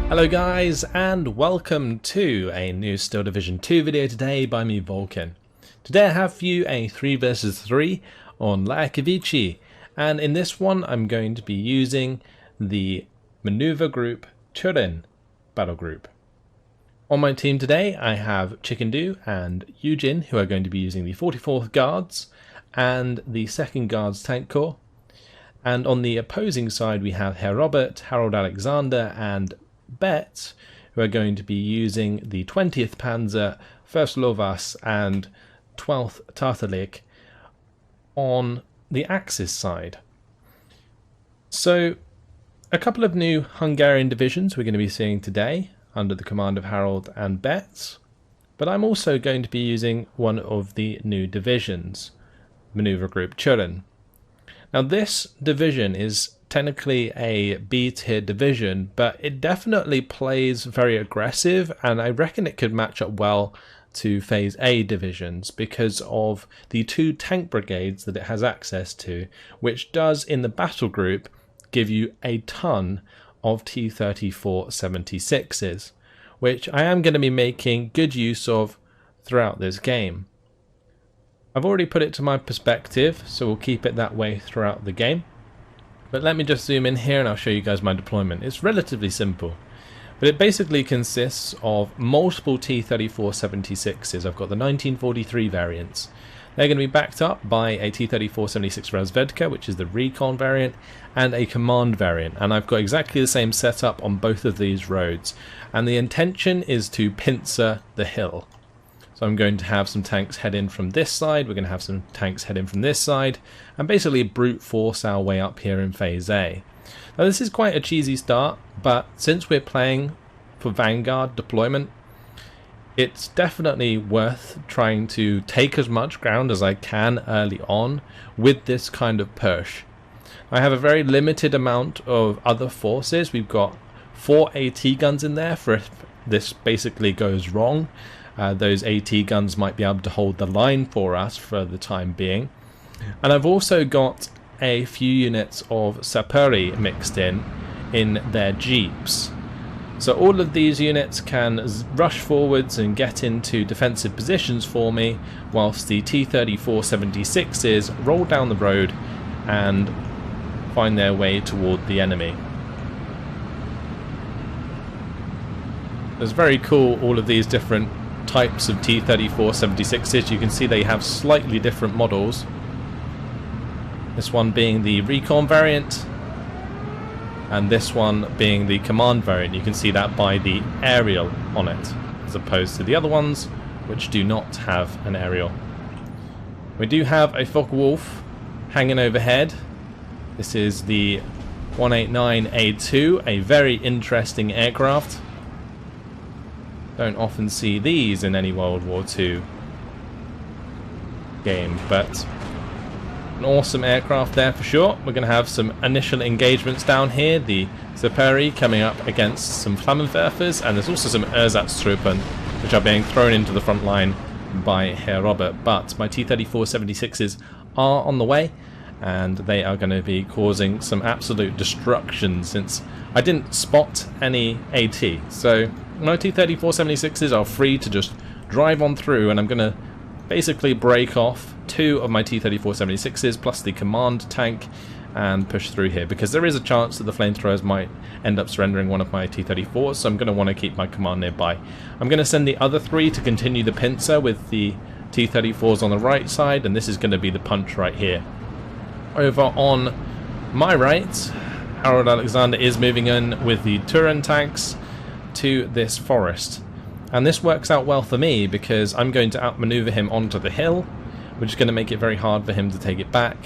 Hello guys, and welcome to a new Steel Division 2 video today by me, Vulcan. Today I have for you a 3 vs 3 on Lyakhavichy, and in this one I'm going to be using the Maneuver Group Tyurin battle group. On my team today I have Chicken and Eugene, who are going to be using the 44th Guards and the 2nd Guards Tank Corps. And on the opposing side we have Herr Robert, Harold Alexander and Bet, who are going to be using the 20th Panzer, 1st Lovas and 12th Tatarlik on the Axis side. So a couple of new Hungarian divisions we're going to be seeing today under the command of Harold and Bet, but I'm also going to be using one of the new divisions, Maneuver Group Tyurin. Now this division is technically a B tier division, but it definitely plays very aggressive, and I reckon it could match up well to Phase A divisions because of the 2 tank brigades that it has access to, which does in the battle group give you a ton of T-34-76s, which I am going to be making good use of throughout this game. I've already put it to my perspective, so we'll keep it that way throughout the game. But let me just zoom in here and I'll show you guys my deployment. It's relatively simple, but it basically consists of multiple T-34-76s. I've got the 1943 variants. They're going to be backed up by a T-34-76 Razvedka, which is the recon variant, and a command variant. And I've got exactly the same setup on both of these roads. And the intention is to pincer the hill. So I'm going to have some tanks head in from this side, we're going to have some tanks head in from this side, and basically brute force our way up here in Phase A. Now this is quite a cheesy start, but since we're playing for Vanguard deployment, it's definitely worth trying to take as much ground as I can early on with this kind of push. I have a very limited amount of other forces. We've got 4 AT guns in there for if this basically goes wrong. Those AT guns might be able to hold the line for us for the time being. And I've also got a few units of Saperi mixed in their jeeps. So all of these units can rush forwards and get into defensive positions for me, whilst the T-34-76s roll down the road and find their way toward the enemy. It's very cool, all of these different types of T-34-76s. You can see they have slightly different models. This one being the recon variant and this one being the command variant. You can see that by the aerial on it, as opposed to the other ones which do not have an aerial. We do have a Focke-Wulf hanging overhead. This is the 189A2, a very interesting aircraft. Don't often see these in any World War II game, but an awesome aircraft there for sure. We're going to have some initial engagements down here. The Saperi coming up against some Flammenwerfers, and there's also some Ersatztruppen which are being thrown into the front line by Herr Robert. But my T-34-76s are on the way, and they are going to be causing some absolute destruction since I didn't spot any AT. So my T-34-76s are free to just drive on through, and I'm going to basically break off 2 of my T-34-76s plus the command tank and push through here, because there is a chance that the flamethrowers might end up surrendering one of my T-34s, so I'm going to want to keep my command nearby. I'm going to send the other 3 to continue the pincer with the T-34s on the right side, and this is going to be the punch right here. Over on my right, Harold Alexander is moving in with the Tyurin tanks to this forest, and this works out well for me because I'm going to outmaneuver him onto the hill, which is going to make it very hard for him to take it back.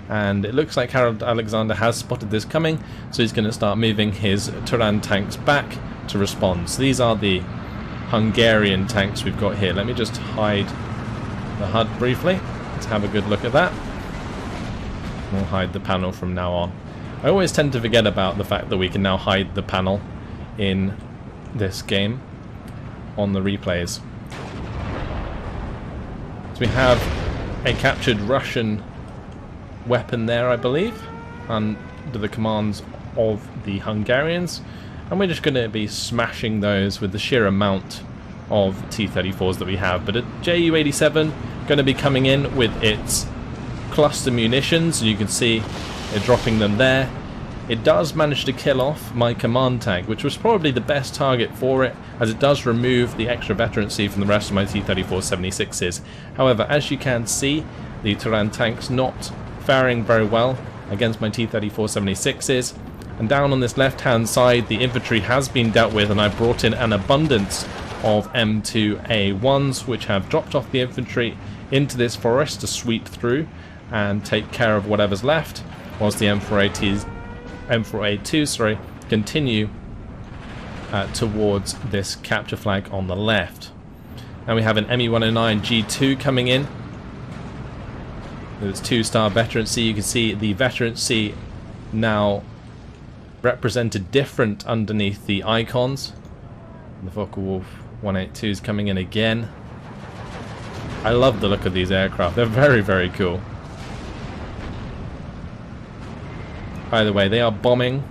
And it looks like Harold Alexander has spotted this coming, so he's going to start moving his Tyurin tanks back to respond. So these are the Hungarian tanks we've got here. Let me just hide the HUD briefly. Let's have a good look at that. We'll hide the panel from now on. I always tend to forget about the fact that we can now hide the panel in this game on the replays. So we have a captured Russian weapon there, I believe, under the commands of the Hungarians, and we're just going to be smashing those with the sheer amount of T-34s that we have. But a Ju-87 going to be coming in with its cluster munitions, and you can see it dropping them there. It does manage to kill off my command tank, which was probably the best target for it, as it does remove the extra veterancy from the rest of my T-34-76s. However, as you can see, the Tyurin tank's not faring very well against my T-34-76s. And down on this left-hand side, the infantry has been dealt with, and I brought in an abundance of M2A1s, which have dropped off the infantry into this forest to sweep through and take care of whatever's left, whilst the M4A2 continue towards this capture flag on the left. And we have an ME109 G2 coming in. There's 2-star veterancy. You can see the veterancy now represented different underneath the icons. The Focke-Wulf 182 is coming in again. I love the look of these aircraft. They're very, very cool. Either way, they are bombing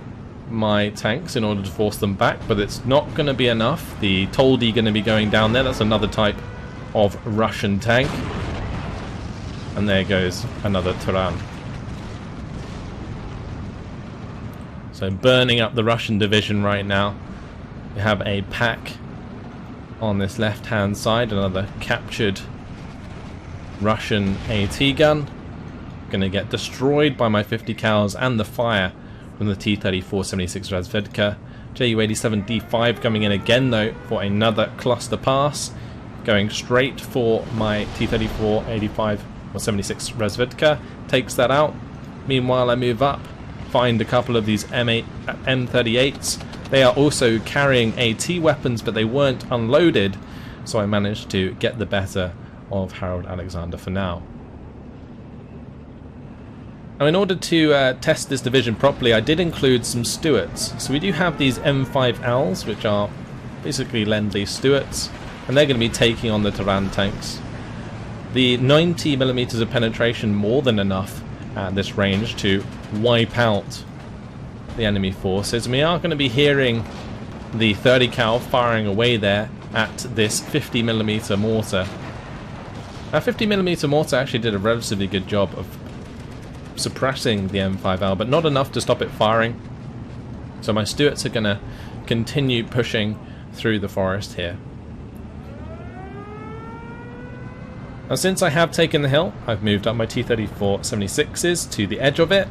my tanks in order to force them back, but it's not going to be enough. The Toldi going to be going down there. That's another type of Russian tank. And there goes another Tyurin. So burning up the Russian division right now. We have a pack on this left-hand side, another captured Russian AT gun. Going to get destroyed by my 50 cals and the fire from the T-34-76 Razvedka. Ju-87D5 coming in again though for another cluster pass, going straight for my T-34-85 or 76 Razvedka. Takes that out. Meanwhile, I move up, find a couple of these M38s. They are also carrying AT weapons, but they weren't unloaded, so I managed to get the better of Harold Alexander for now. Now, in order to test this division properly, I did include some Stuarts. So we do have these M5Ls, which are basically Lend-Lease Stuarts, and they're going to be taking on the Tyurin tanks. The 90mm of penetration more than enough at this range to wipe out the enemy forces. And we are going to be hearing the 30 cal firing away there at this 50mm mortar. That 50mm mortar actually did a relatively good job of suppressing the M5L, but not enough to stop it firing. So my Stuarts are going to continue pushing through the forest here. Now, since I have taken the hill, I've moved up my T-34-76s to the edge of it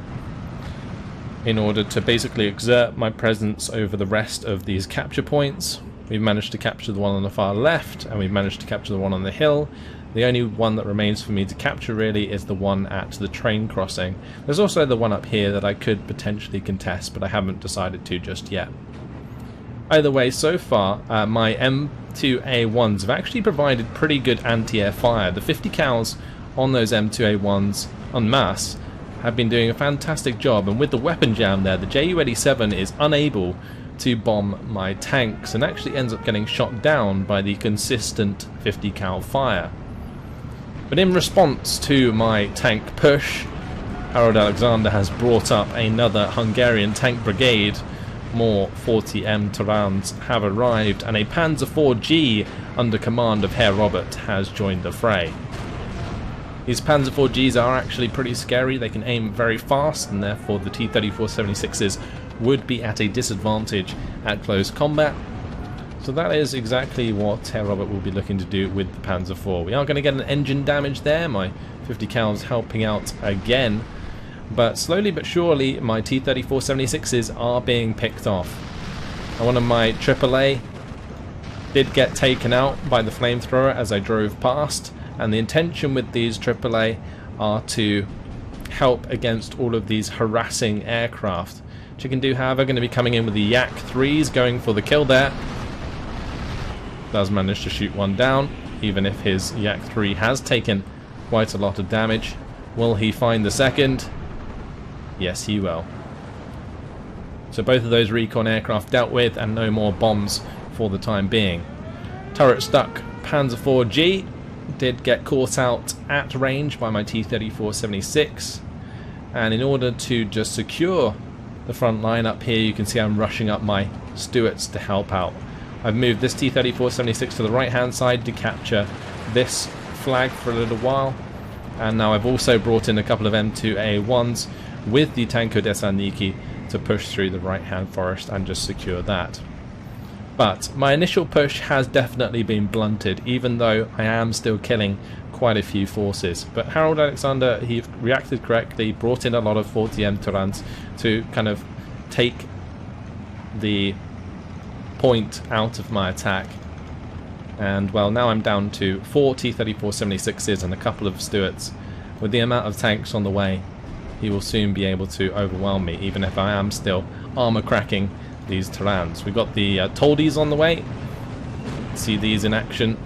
in order to basically exert my presence over the rest of these capture points. We've managed to capture the one on the far left, and we've managed to capture the one on the hill. The only one that remains for me to capture really is the one at the train crossing. There's also the one up here that I could potentially contest, but I haven't decided to just yet. Either way, so far, my M2A1s have actually provided pretty good anti-air fire. The 50 cals on those M2A1s en masse have been doing a fantastic job, and with the weapon jam there, the Ju-87 is unable to bomb my tanks and actually ends up getting shot down by the consistent 50 cal fire. But in response to my tank push, Harold Alexander has brought up another Hungarian tank brigade. More 40M Tyurins have arrived, and a Panzer IV-G under command of Herr Robert has joined the fray. These Panzer IV-Gs are actually pretty scary. They can aim very fast, and therefore the T-34-76s would be at a disadvantage at close combat. So that is exactly what Herr Robert will be looking to do with the Panzer IV. We are going to get an engine damage there. My 50 cals helping out again. But slowly but surely, my T-34-76s are being picked off. And one of my AAA did get taken out by the flamethrower as I drove past. And the intention with these AAA are to help against all of these harassing aircraft. Chicken do, however, going to be coming in with the Yak-3s, going for the kill there. Does manage to shoot one down, even if his Yak-3 has taken quite a lot of damage. Will he find the second? Yes, he will. So both of those recon aircraft dealt with, and no more bombs for the time being. Turret stuck Panzer IV-G did get caught out at range by my T-34-76, and in order to just secure the front line up here. You can see I'm rushing up my Stuarts to help out. I've moved this T-34-76 to the right hand side to capture this flag for a little while, and now I've also brought in a couple of M2A1s with the Tanko Desaniki to push through the right hand forest and just secure that. But my initial push has definitely been blunted, even though I am still killing quite a few forces. But Harold Alexander, he reacted correctly, brought in a lot of 40M Turans to kind of take the point out of my attack. And well, now I'm down to 4 T-34-76s and a couple of Stuarts. With the amount of tanks on the way, he will soon be able to overwhelm me, even if I am still armor cracking these Turans. We've got the Toldies on the way. See these in action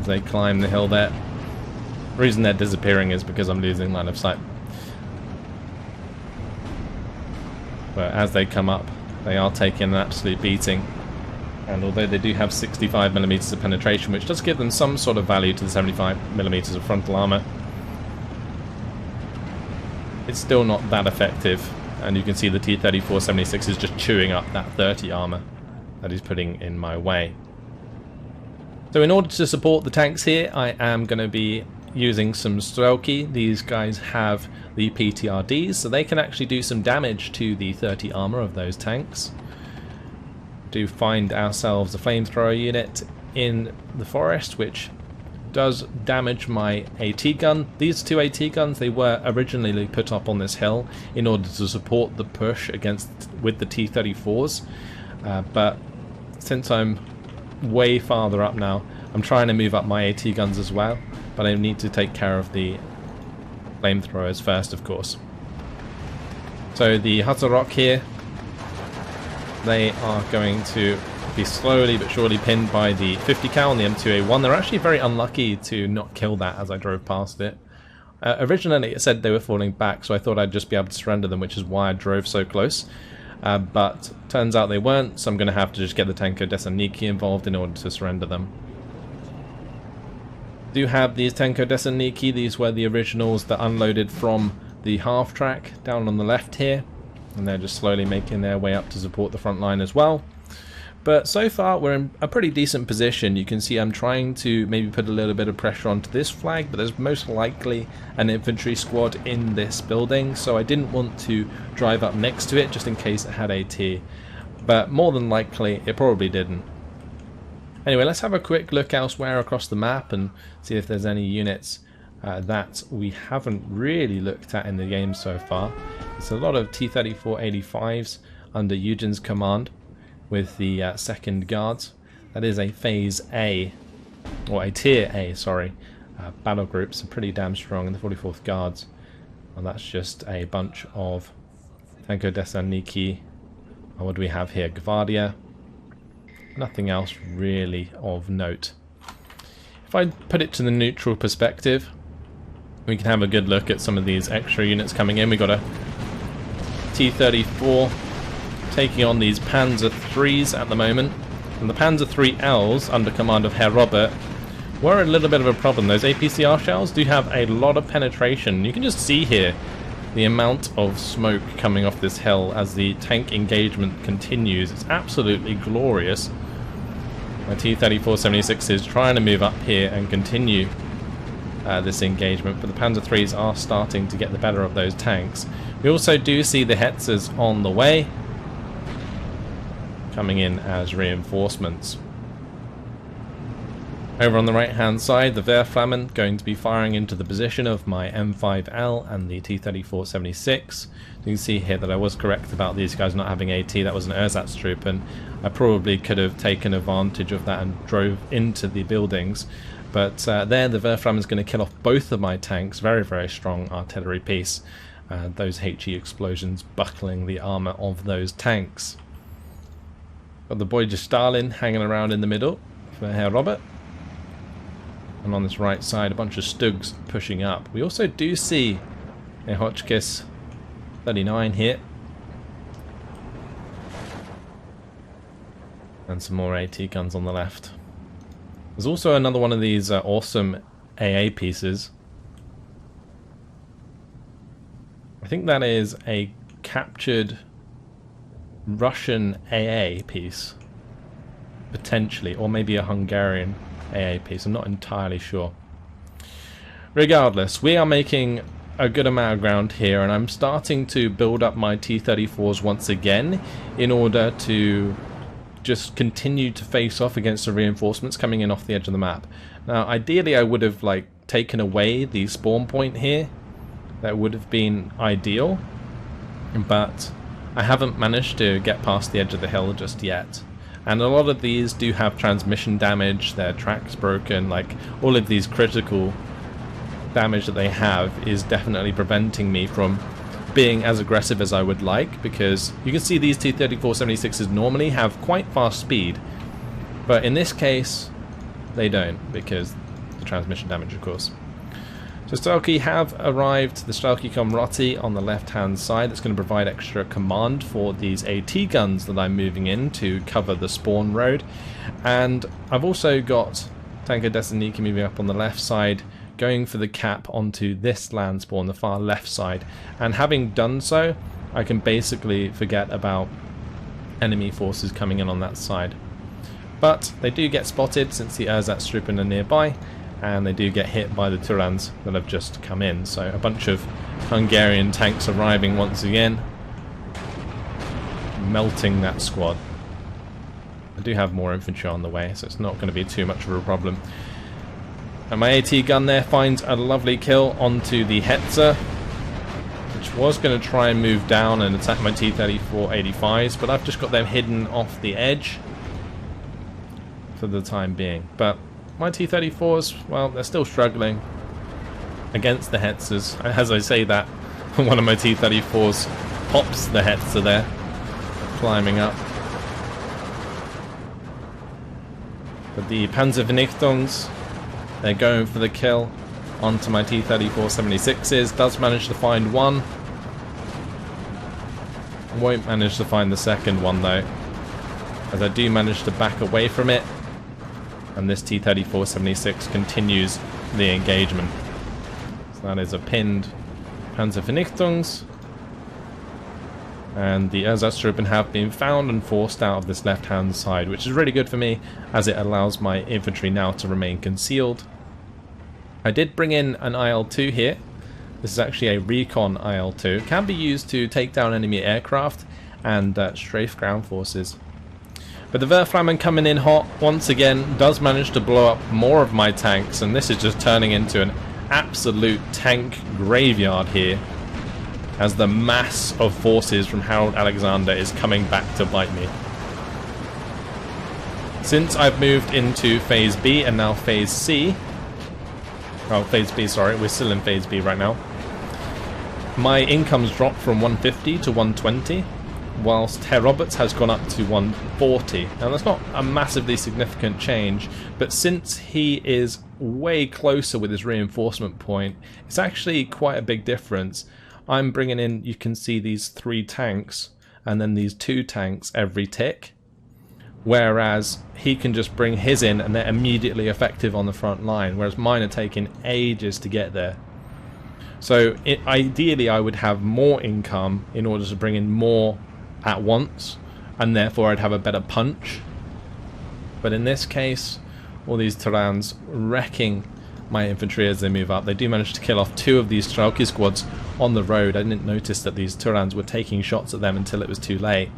as they climb the hill there. The reason they're disappearing is because I'm losing line of sight. But as they come up, they are taking an absolute beating. And although they do have 65mm of penetration, which does give them some sort of value to the 75mm of frontal armor, it's still not that effective. And you can see the T-34-76 is just chewing up that 30 armor that he's putting in my way. So in order to support the tanks here, I am going to be using some Strelki. These guys have the PTRDs, so they can actually do some damage to the 30 armor of those tanks. Do find ourselves a flamethrower unit in the forest, which does damage my AT gun. These two AT guns, they were originally put up on this hill in order to support the push with the T-34s, but since I'm way farther up now, I'm trying to move up my AT guns as well, but I need to take care of the flamethrowers first, of course. So the Hutterok here, they are going to be slowly but surely pinned by the 50 cal and the M2A1. They're actually very unlucky to not kill that as I drove past it. Originally it said they were falling back, so I thought I'd just be able to surrender them, which is why I drove so close. But turns out they weren't, so I'm going to have to just get the Tanko Desaniki involved in order to surrender them. Do have these Tanko Desaniki. These were the originals that unloaded from the half track down on the left here, and they're just slowly making their way up to support the front line as well. But so far we're in a pretty decent position. You can see I'm trying to maybe put a little bit of pressure onto this flag, but there's most likely an infantry squad in this building, so I didn't want to drive up next to it just in case it had AT. But more than likely it probably didn't. Anyway, let's have a quick look elsewhere across the map and see if there's any units that we haven't really looked at in the game so far. It's a lot of T-34-85s under Eugen's command, with the 2nd Guards. That is a Phase A, or a Tier A, sorry, battle groups are pretty damn strong in the 44th Guards. And that's just a bunch of Tanko Desaniki. What do we have here? Gvardia. Nothing else really of note. If I put it to the neutral perspective, we can have a good look at some of these extra units coming in. We got a T-34 taking on these Panzer IIIs at the moment, and the Panzer IIILs under command of Herr Robert were a little bit of a problem. Those APCR shells do have a lot of penetration. You can just see here the amount of smoke coming off this hill as the tank engagement continues. It's absolutely glorious. My T-34-76 is trying to move up here and continue this engagement, but the Panzer IIIs are starting to get the better of those tanks. We also do see the Hetzers on the way, coming in as reinforcements. Over on the right hand side, the Wehrflammen going to be firing into the position of my M5L and the T-34-76. You can see here that I was correct about these guys not having AT. That was an Ersatztrupp, and I probably could have taken advantage of that and drove into the buildings. But there the Wehrflammen is going to kill off both of my tanks. Very, very strong artillery piece. Those HE explosions buckling the armour of those tanks. Got the Boy Stalin hanging around in the middle for Herr Robert. And on this right side, a bunch of Stugs pushing up. We also do see a Hotchkiss 39 here. And some more AT guns on the left. There's also another one of these awesome AA pieces. I think that is a captured Russian AA piece, potentially, or maybe a Hungarian AA piece. I'm not entirely sure. Regardless, we are making a good amount of ground here, and I'm starting to build up my T-34s once again in order to just continue to face off against the reinforcements coming in off the edge of the map. Now, ideally, I would have taken away the spawn point here. That would have been ideal, but I haven't managed to get past the edge of the hill just yet. And a lot of these do have transmission damage, their tracks broken, all of these critical damage that they have is definitely preventing me from being as aggressive as I would like, because you can see these T-34-76s normally have quite fast speed, but in this case they don't, because the transmission damage, of course. So Strelki have arrived, the Strelki Komroty on the left hand side. That's going to provide extra command for these AT guns that I'm moving in to cover the spawn road. And I've also got Tanker Desaniki moving up on the left side, going for the cap onto this land spawn, the far left side. And having done so, I can basically forget about enemy forces coming in on that side. But they do get spotted since the Ersatztruppen are nearby, and they do get hit by the Turans that have just come in. So a bunch of Hungarian tanks arriving once again, melting that squad. I do have more infantry on the way, so it's not going to be too much of a problem. And my AT gun there finds a lovely kill onto the Hetzer, which was going to try and move down and attack my T-34-85s, but I've just got them hidden off the edge for the time being. But my T-34s, well, they're still struggling against the Hetzers. As I say that, one of my T-34s pops the Hetzer there, climbing up. But the Panzervernichtungs, they're going for the kill onto my T-34-76s. Does manage to find one. Won't manage to find the second one though, as I do manage to back away from it. And this T-34-76 continues the engagement. So that is a pinned Panzervernichtungs. And the Ersatztruppen have been found and forced out of this left-hand side, which is really good for me, as it allows my infantry now to remain concealed. I did bring in an IL-2 here. This is actually a recon IL-2. It can be used to take down enemy aircraft and strafe ground forces. But the Wehrflammen coming in hot once again does manage to blow up more of my tanks, and this is just turning into an absolute tank graveyard here, as the mass of forces from Harold Alexander is coming back to bite me. Since I've moved into Phase B and now Phase C, oh, Phase B, sorry, we're still in Phase B right now, my income's dropped from 150 to 120, whilst Herr Roberts has gone up to 140. Now that's not a massively significant change, but since he is way closer with his reinforcement point, it's actually quite a big difference. I'm bringing in, you can see these 3 tanks and then these 2 tanks every tick, whereas he can just bring his in and they're immediately effective on the front line, whereas mine are taking ages to get there. So ideally I would have more income in order to bring in more at once, and therefore I'd have a better punch. But in this case, all these Turans wrecking my infantry as they move up. They do manage to kill off 2 of these Strelki squads on the road. I didn't notice that these Turans were taking shots at them until it was too late.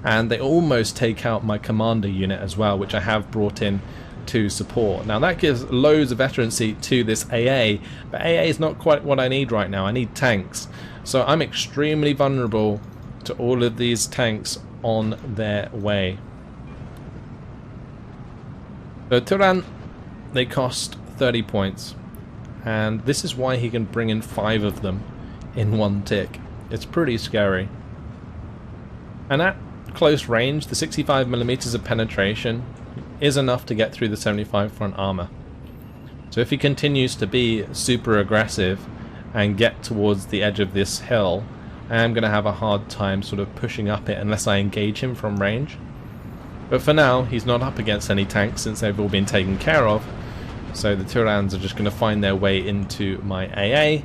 And they almost take out my commander unit as well, which I have brought in to support. Now that gives loads of veterancy to this AA, but AA is not quite what I need right now. I need tanks. So I'm extremely vulnerable to all of these tanks on their way. The Turan, they cost 30 points, and this is why he can bring in 5 of them in one tick. It's pretty scary. And at close range, the 65mm of penetration is enough to get through the 75 front armor. So if he continues to be super aggressive and get towards the edge of this hill, I am going to have a hard time sort of pushing up it unless I engage him from range. But for now, he's not up against any tanks since they've all been taken care of. So the Turans are just going to find their way into my AA,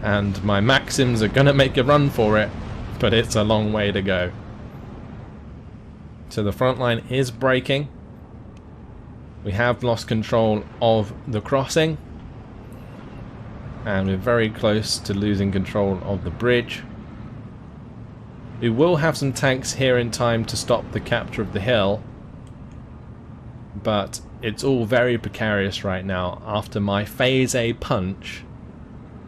and my Maxims are going to make a run for it, but it's a long way to go. So the front line is breaking. We have lost control of the crossing, and we're very close to losing control of the bridge. We will have some tanks here in time to stop the capture of the hill, but it's all very precarious right now after my Phase A punch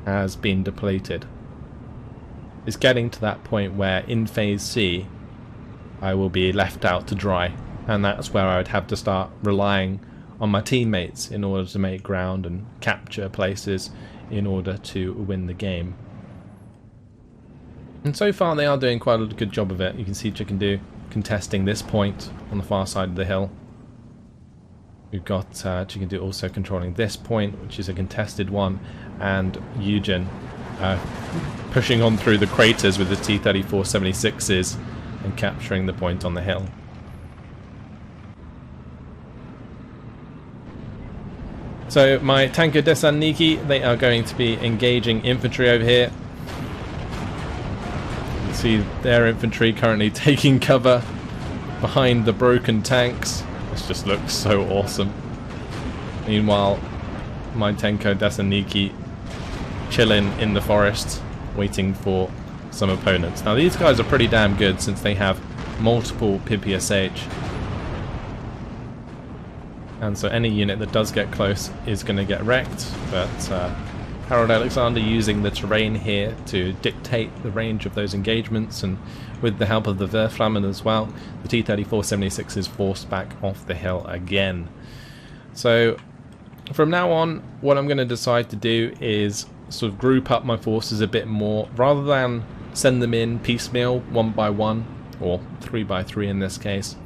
has been depleted. It's getting to that point where in Phase C I will be left out to dry, and that's where I would have to start relying on my teammates in order to make ground and capture places in order to win the game. And so far they are doing quite a good job of it. You can see Chicken contesting this point on the far side of the hill. We've got Chicken also controlling this point, which is a contested one, and Eugen pushing on through the craters with the T-34-76s and capturing the point on the hill. So my tanker Desanniki, they are going to be engaging infantry over here. You can see their infantry currently taking cover behind the broken tanks. This just looks so awesome. Meanwhile, my Tenko Desanniki chilling in the forest, waiting for some opponents. Now these guys are pretty damn good since they have multiple PPSH. And so any unit that does get close is going to get wrecked, but Harold Alexander using the terrain here to dictate the range of those engagements, and with the help of the Verflammen as well, the T-34-76 is forced back off the hill again. So from now on, what I'm going to decide to do is sort of group up my forces a bit more, rather than send them in piecemeal, 1 by 1, or 3 by 3 in this case.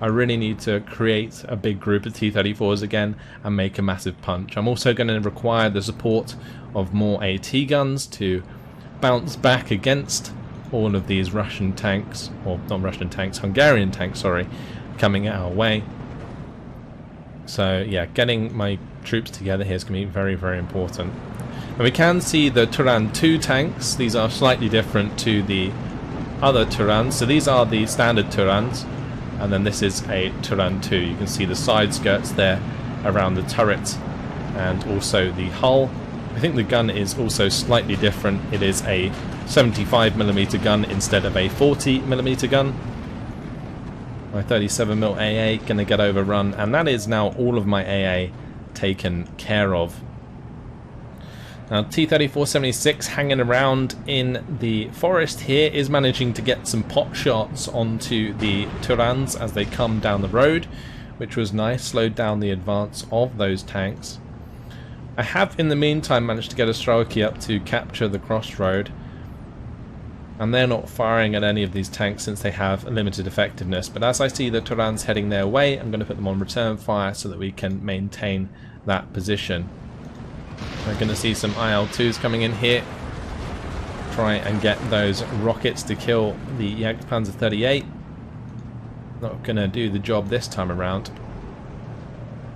I really need to create a big group of T-34s again and make a massive punch. I'm also going to require the support of more AT guns to bounce back against all of these Russian tanks, or not Russian tanks, Hungarian tanks, sorry, coming our way. So yeah, getting my troops together here is going to be very, very important. And we can see the Tyurin 2 tanks. These are slightly different to the other Tyurins. So these are the standard Tyurins, and then this is a Tyurin 2. You can see the side skirts there around the turret and also the hull. I think the gun is also slightly different. It is a 75mm gun instead of a 40mm gun. My 37mm AA gonna get overrun, and that is now all of my AA taken care of. Now T-34-76 hanging around in the forest here is managing to get some pot shots onto the Tyurins as they come down the road, which was nice, slowed down the advance of those tanks. I have in the meantime managed to get a Strelki up to capture the crossroad, and they're not firing at any of these tanks since they have a limited effectiveness, but as I see the Tyurins heading their way, I'm going to put them on return fire so that we can maintain that position. We're going to see some IL-2s coming in here, try and get those rockets to kill the Jagdpanzer 38. Not going to do the job this time around.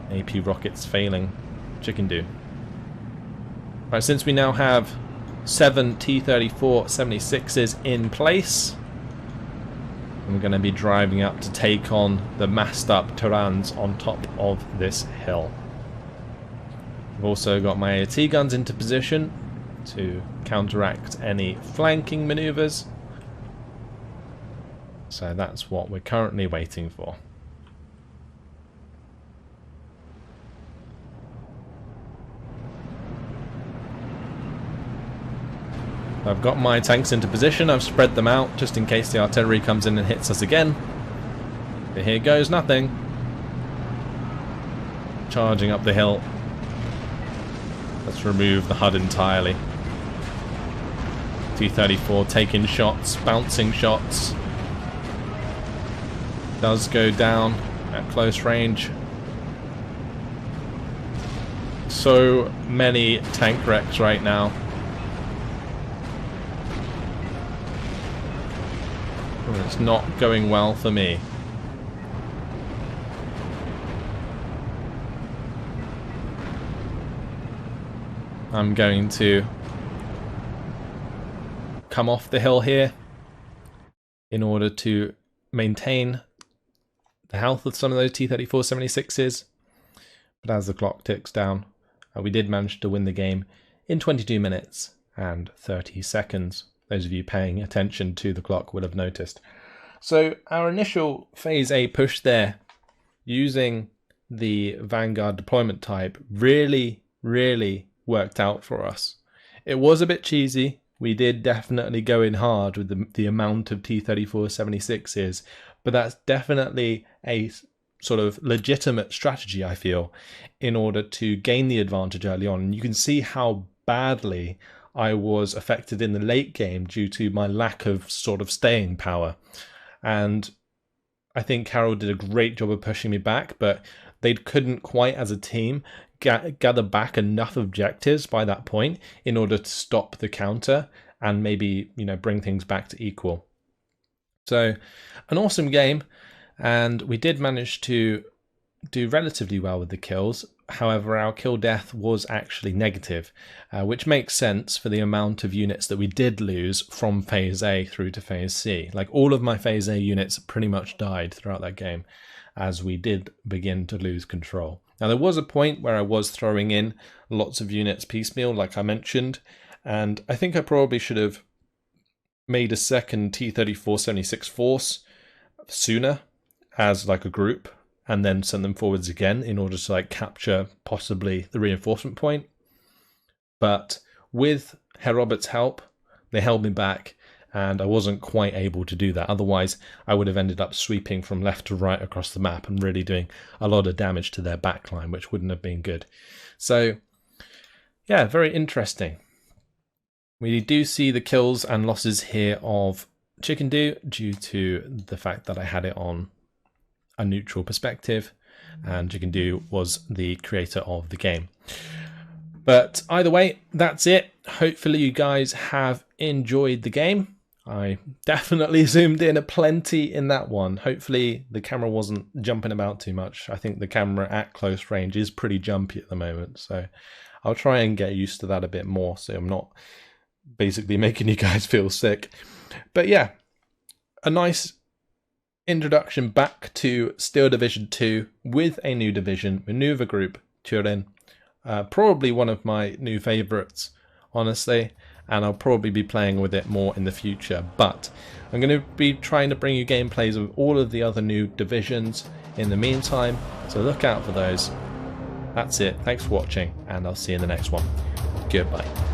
AP rockets failing. Chicken do. Right, since we now have 7 T-34-76s in place, I'm going to be driving up to take on the massed up Tyurins on top of this hill. I've also got my AT guns into position to counteract any flanking maneuvers. So that's what we're currently waiting for. I've got my tanks into position. I've spread them out just in case the artillery comes in and hits us again. But here goes nothing. Charging up the hill. Let's remove the HUD entirely. T-34 taking shots, bouncing shots. Does go down at close range. So many tank wrecks right now. It's not going well for me. I'm going to come off the hill here in order to maintain the health of some of those T-34-76s. But as the clock ticks down, we did manage to win the game in 22 minutes and 30 seconds. Those of you paying attention to the clock would have noticed. So our initial Phase A push there, using the Vanguard deployment type, really worked out for us. It was a bit cheesy. We did definitely go in hard with the amount of T-34-76s, but that's definitely a sort of legitimate strategy, I feel, in order to gain the advantage early on. And you can see how badly I was affected in the late game due to my lack of sort of staying power. And I think Carol did a great job of pushing me back, but they couldn't quite as a team gather back enough objectives by that point in order to stop the counter and maybe, you know, bring things back to equal. So an awesome game, and we did manage to do relatively well with the kills. However, our kill death was actually negative, which makes sense for the amount of units that we did lose from Phase A through to Phase C. Like, all of my Phase A units pretty much died throughout that game as we did begin to lose control. Now, there was a point where I was throwing in lots of units piecemeal, like I mentioned, and I think I probably should have made a second T-34-76 force sooner as like a group, and then send them forwards again in order to like capture possibly the reinforcement point. But with Herr Robert's help, they held me back, and I wasn't quite able to do that. Otherwise, I would have ended up sweeping from left to right across the map and really doing a lot of damage to their backline, which wouldn't have been good. So, yeah, very interesting. We do see the kills and losses here of Chicken Do due to the fact that I had it on a neutral perspective, and Chicken Do was the creator of the game. But either way, that's it. Hopefully you guys have enjoyed the game. I definitely zoomed in a plenty in that one. Hopefully the camera wasn't jumping about too much. I think the camera at close range is pretty jumpy at the moment, so I'll try and get used to that a bit more so I'm not basically making you guys feel sick. But yeah, a nice introduction back to Steel Division 2 with a new division, Maneuver Group Tyurin. Probably one of my new favourites, honestly, and I'll probably be playing with it more in the future. But I'm going to be trying to bring you gameplays of all of the other new divisions in the meantime, so look out for those. That's it. Thanks for watching, and I'll see you in the next one. Goodbye.